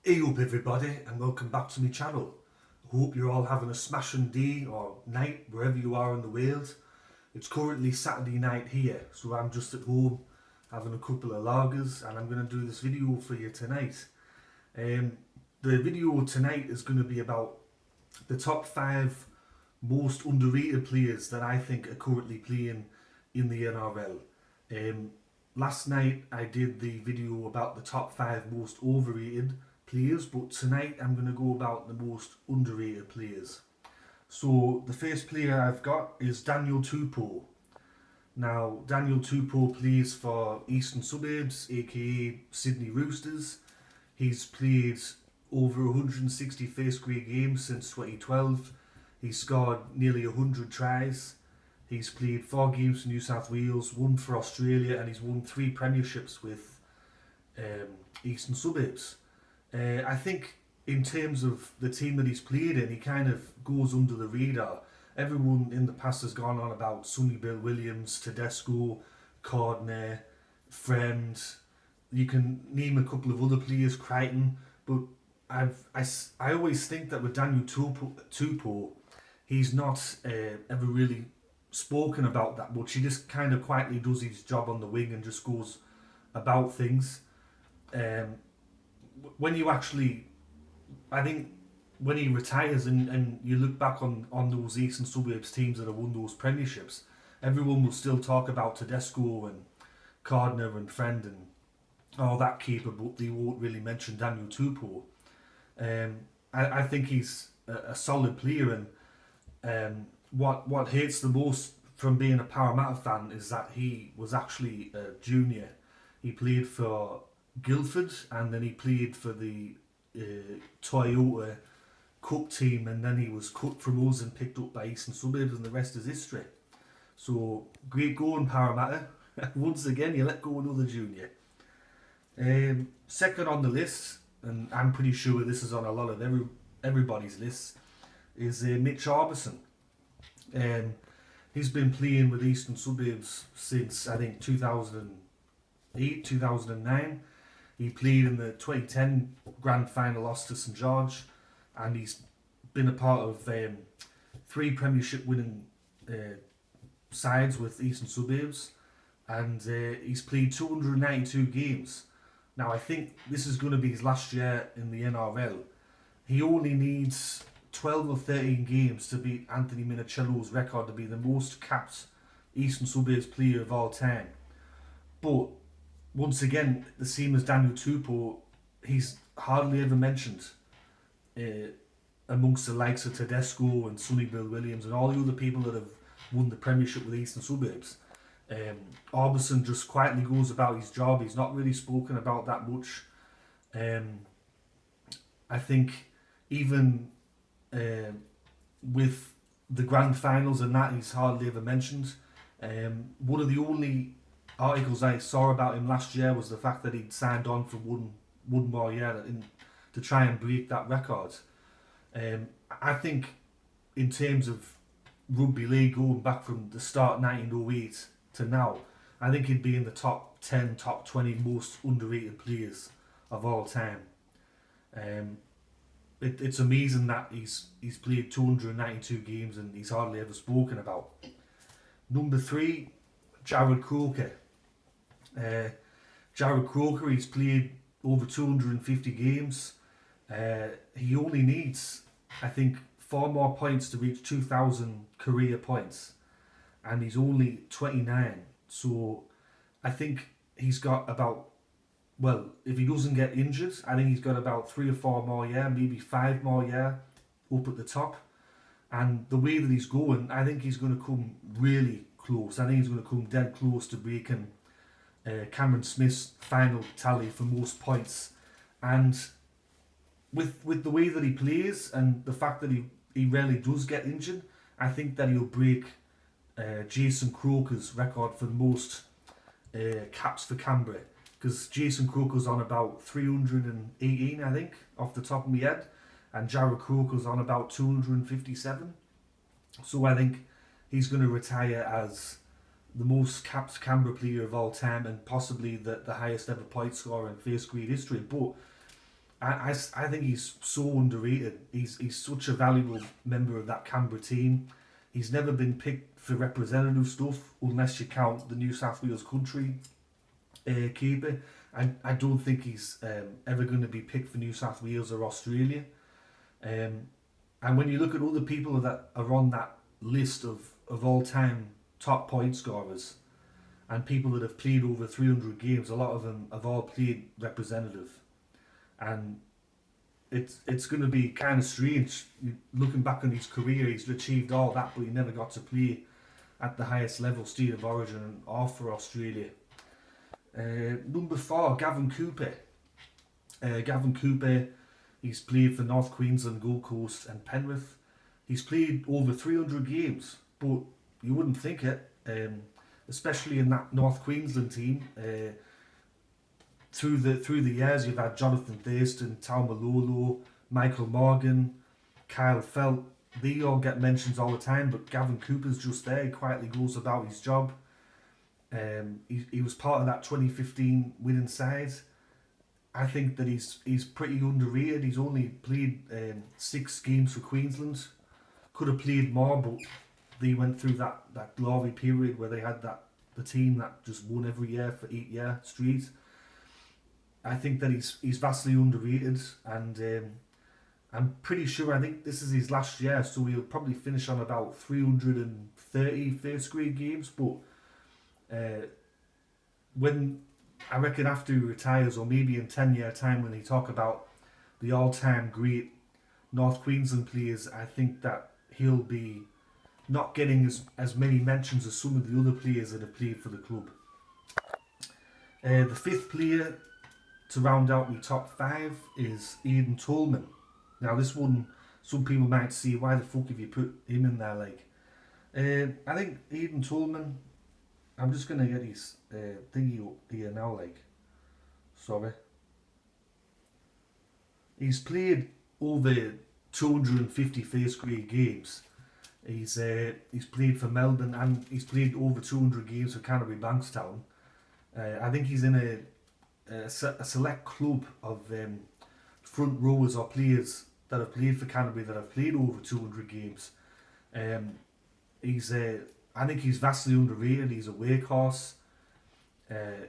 Hey up everybody and welcome back to my channel. I hope you're all having a smashing day or night wherever you are in the world. It's currently Saturday night here, so I'm just at home having a couple of lagers and I'm going to do this video for you tonight. Um, the video tonight is going to be about the top 5 most underrated players that I think are currently playing in the NRL. Um, Last night I did the video about the top 5 most overrated players, but tonight I'm going to go about the most underrated players. So the first player I've got is Daniel Tupou. Now, Daniel Tupou plays for Eastern Suburbs, aka Sydney Roosters. He's played over 160 first grade games since 2012. He's scored nearly 100 tries. He's played 4 games for New South Wales, 1 for Australia, and he's won 3 premierships with Eastern Suburbs. I think in terms of the team that he's played in, he kind of goes under the radar. Everyone in the past has gone on about Sonny Bill Williams, Tedesco, Cordner, Friend. You can name a couple of other players, Crichton, but I always think that with Daniel Tupou, he's not ever really spoken about that much. He just kind of quietly does his job on the wing and just goes about things. Um, when you actually, I think when he retires and you look back on those Eastern Suburbs teams that have won those premierships, everyone will still talk about Tedesco and Cardner and Friend and all that keeper, but they won't really mention Daniel Tupou. I think he's a solid player, and what hates the most from being a Parramatta fan is that he was actually a junior. He played for Guildford and then he played for the Toyota Cup team, and then he was cut from us and picked up by Eastern Suburbs, and the rest is history. So great going, Parramatta. Once again, you let go another junior. Second on the list, and I'm pretty sure this is on a lot of everybody's lists, is Mitch Arbison. Um, he's been playing with Eastern Suburbs since I think 2008, 2009. He played in the 2010 grand final loss to St George, and he's been a part of 3 premiership winning sides with Eastern Suburbs, and he's played 292 games. Now I think this is going to be his last year in the NRL. He only needs 12 or 13 games to beat Anthony Minicello's record to be the most capped Eastern Suburbs player of all time. But once again, the same as Daniel Tupou, he's hardly ever mentioned amongst the likes of Tedesco and Sonny Bill Williams and all the other people that have won the Premiership with Eastern Suburbs. Orbison just quietly goes about his job. He's not really spoken about that much. I think even with the grand finals and that, he's hardly ever mentioned. One of the only articles I saw about him last year was the fact that he'd signed on for one more year to try and break that record. I think in terms of rugby league going back from the start 1908 to now, I think he'd be in the top 10, top 20 most underrated players of all time. Um, it's amazing that he's played 292 games and he's hardly ever spoken about. Number 3, Jared Croker. Jared Croker, he's played over 250 games. He only needs, I think, 4 more points to reach 2,000 career points, and he's only 29. So I think he's got about, well, if he doesn't get injured, I think he's got about 3 or 4 more year, maybe 5 more year up at the top. And the way that he's going, I think he's going to come really close. I think he's going to come dead close to breaking Cameron Smith's final tally for most points. And with the way that he plays and the fact that he rarely does get injured, I think that he'll break Jason Croker's record for the most caps for Canberra. Because Jason Croker's on about 318, I think, off the top of my head, and Jared Croker's on about 257. So I think he's going to retire as the most capped Canberra player of all time and possibly the highest ever point scorer in first grade history. But I think he's so underrated. He's such a valuable member of that Canberra team. He's never been picked for representative stuff unless you count the New South Wales country keeper. I don't think he's ever going to be picked for New South Wales or Australia. And when you look at other people that are on that list of all-time top point scorers and people that have played over 300 games, a lot of them have all played representative. And it's going to be kind of strange looking back on his career. He's achieved all that, but he never got to play at the highest level, state of origin, or for Australia. Number 4, Gavin Cooper. Gavin Cooper, he's played for North Queensland, Gold Coast and Penrith. He's played over 300 games, but you wouldn't think it, especially in that North Queensland team. Through the years, you've had Jonathan Thurston, Taumalolo, Michael Morgan, Kyle Felt. They all get mentions all the time, but Gavin Cooper's just there. He quietly goes about his job. He was part of that 2015 winning side. I think that he's pretty underrated. He's only played 6 games for Queensland. Could have played more, but they went through that glory period where they had the team that just won every year for 8 years straight. I think that he's vastly underrated, and I'm pretty sure, I think this is his last year, so he'll probably finish on about 330 first grade games, but when, I reckon after he retires, or maybe in 10-year time when he talk about the all-time great North Queensland players, I think that he'll be not getting as many mentions as some of the other players that have played for the club. The 5th player to round out my top 5 is Aidan Tolman. Now this one, some people might say, why the fuck have you put him in there? Like, I think Aidan Tolman, I'm just going to get his thingy up here now, like, sorry. He's played over 250 first grade games. He's played for Melbourne, and he's played over 200 games for Canterbury Bankstown. I think he's in a select club of front rowers or players that have played for Canterbury that have played over 200 games. I think he's vastly underrated. He's a workhorse.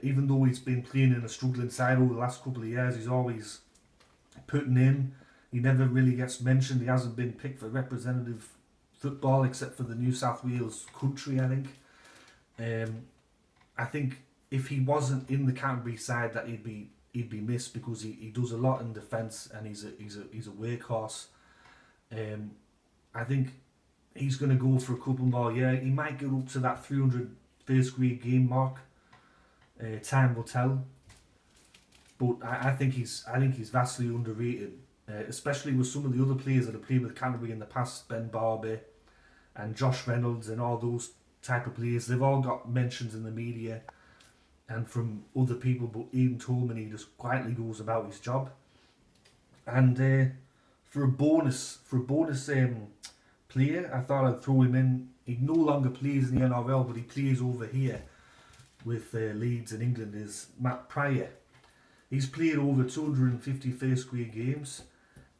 Even though he's been playing in a struggling side over the last couple of years, he's always putting in. He never really gets mentioned. He hasn't been picked for representative football except for the New South Wales country, I think. I think if he wasn't in the Canterbury side, that he'd be missed, because he does a lot in defence, and he's a workhorse. I think he's going to go for a couple more years. He might get up to that 300 first grade game mark. Time will tell. But I think he's vastly underrated, especially with some of the other players that have played with Canterbury in the past, Ben Barber and Josh Reynolds and all those type of players. They've all got mentions in the media and from other people, but Aidan Tolman, he just quietly goes about his job. And for a bonus player, I thought I'd throw him in. He no longer plays in the NRL, but he plays over here with Leeds in England, is Matt Pryor. He's played over 250 first grade games.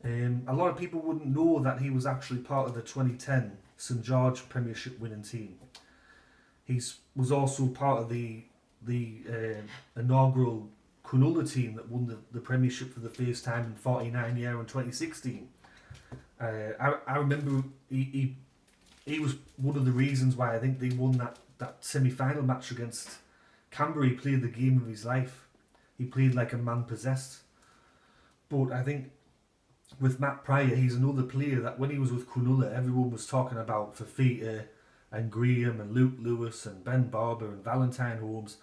A lot of people wouldn't know that he was actually part of the 2010 St George Premiership winning team. He was also part of the inaugural Cronulla team that won the Premiership for the first time in 49 years in 2016. I remember he was one of the reasons why I think they won that semi-final match against Canberra. He played the game of his life. He played like a man possessed. But I think with Matt Pryor, he's another player that when he was with Cronulla, everyone was talking about Fafita and Graham and Luke Lewis and Ben Barber and Valentine Holmes.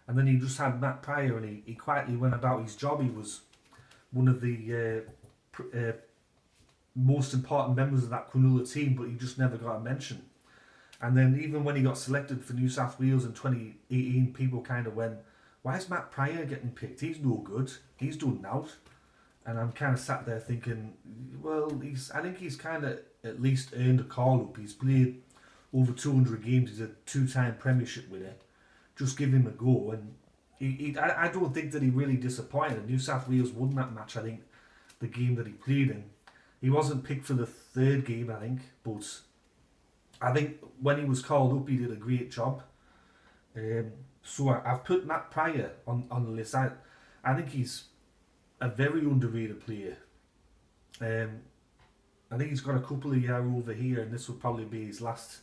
And then he just had Matt Pryor, and he quietly went about his job. He was one of the most important members of that Cronulla team, but he just never got a mention. And then even when he got selected for New South Wales in 2018, people kind of went, why is Matt Pryor getting picked? He's no good. He's done out. And I'm kind of sat there thinking, well, I think he's kind of at least earned a call-up. He's played over 200 games. He's a 2-time Premiership winner. Just give him a go. And I don't think that he really disappointed. New South Wales won that match, I think, the game that he played in. He wasn't picked for the third game, I think, but I think when he was called up, he did a great job. So I've put Matt Pryor on the list. I think he's a very underrated player. I think he's got a couple of years over here, and this will probably be his last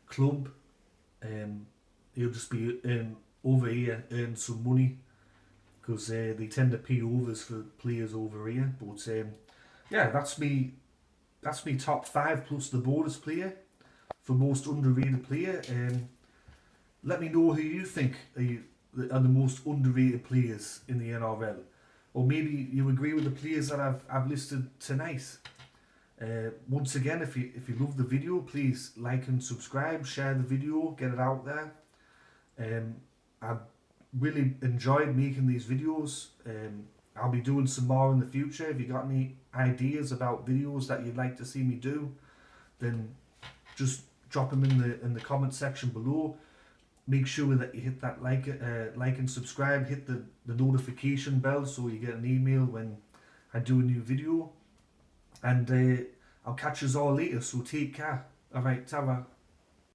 club. He'll just be over here, earn some money, because they tend to pay overs for players over here. But yeah, that's me top 5 plus the bonus player for most underrated player. Let me know who you think are the most underrated players in the NRL, or maybe you agree with the players that I've listed tonight. Once again, if you love the video, please like and subscribe, share the video, get it out there. I've really enjoyed making these videos. I'll be doing some more in the future. If you got any ideas about videos that you'd like to see me do, then just drop them in the comment section below. Make sure that you hit that like and subscribe, hit the notification bell so you get an email when I do a new video. And I'll catch you all later, so take care. Alright, ta-ra.